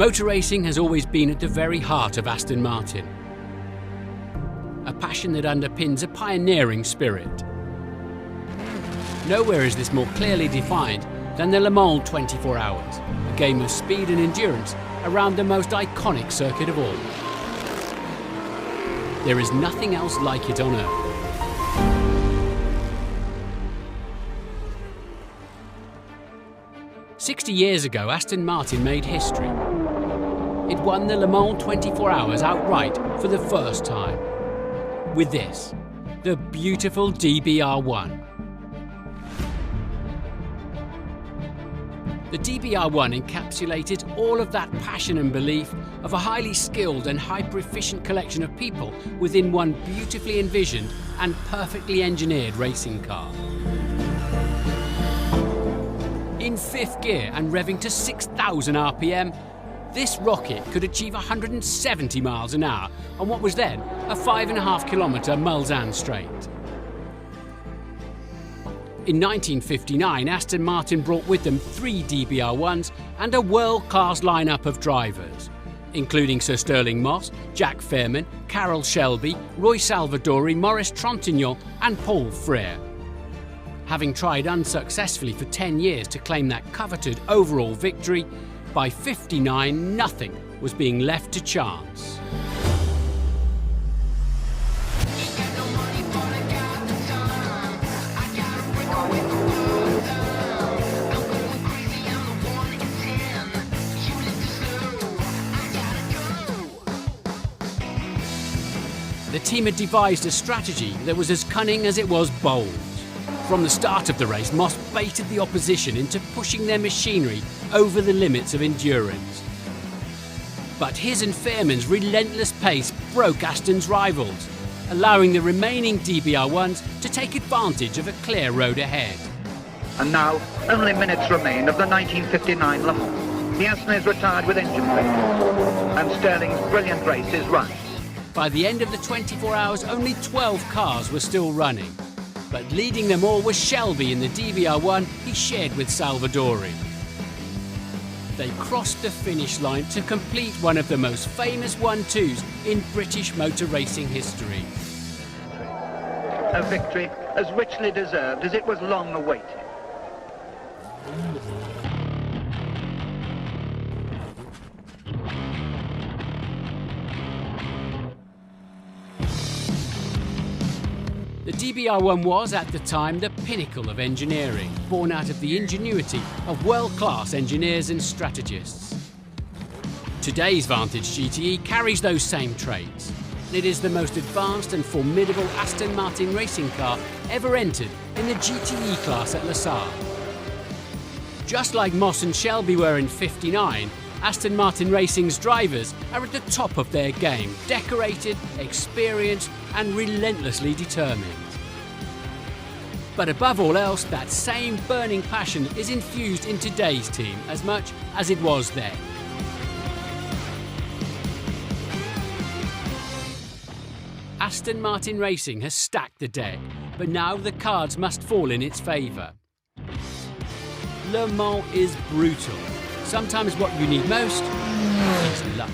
Motor racing has always been at the very heart of Aston Martin. A passion that underpins a pioneering spirit. Nowhere is this more clearly defined than the Le Mans 24 Hours, a game of speed and endurance around the most iconic circuit of all. There is nothing else like it on Earth. "60 years ago, Aston Martin made history. It won the Le Mans 24 Hours outright for the first time. With this, the beautiful DBR1. The DBR1 encapsulated all of that passion and belief of a highly skilled and hyper-efficient collection of people within one beautifully envisioned and perfectly engineered racing car. In fifth gear and revving to 6,000 RPM, this rocket could achieve 170 miles an hour on what was then a 5.5-kilometre Mulsanne straight. In 1959, Aston Martin brought with them 3 DBR1s and a world-class lineup of drivers, including Sir Stirling Moss, Jack Fairman, Carroll Shelby, Roy Salvadori, Maurice Trintignant and Paul Frere. Having tried unsuccessfully for 10 years to claim that coveted overall victory, by 59 nothing was being left to chance. The team had devised a strategy that was as cunning as it was bold. From the start of the race, Moss baited the opposition into pushing their machinery over the limits of endurance. But his and Fairman's relentless pace broke Aston's rivals, allowing the remaining DBR1s to take advantage of a clear road ahead. And now, only minutes remain of the 1959 Le Mans. The Aston is retired with engine failure, and Stirling's brilliant race is run. By the end of the 24 hours, only 12 cars were still running. But leading them all was Shelby in the DBR1 he shared with Salvadori. They crossed the finish line to complete one of the most famous 1-2s in British motor racing history. A victory as richly deserved as it was long awaited. The DBR1 was, at the time, the pinnacle of engineering, born out of the ingenuity of world-class engineers and strategists. Today's Vantage GTE carries those same traits, and it is the most advanced and formidable Aston Martin racing car ever entered in the GTE class at Lausanne. Just like Moss and Shelby were in '59, Aston Martin Racing's drivers are at the top of their game, decorated, experienced and relentlessly determined. But above all else, that same burning passion is infused in today's team as much as it was then. Aston Martin Racing has stacked the deck, but now the cards must fall in its favour. Le Mans is brutal. Sometimes what you need most is luck.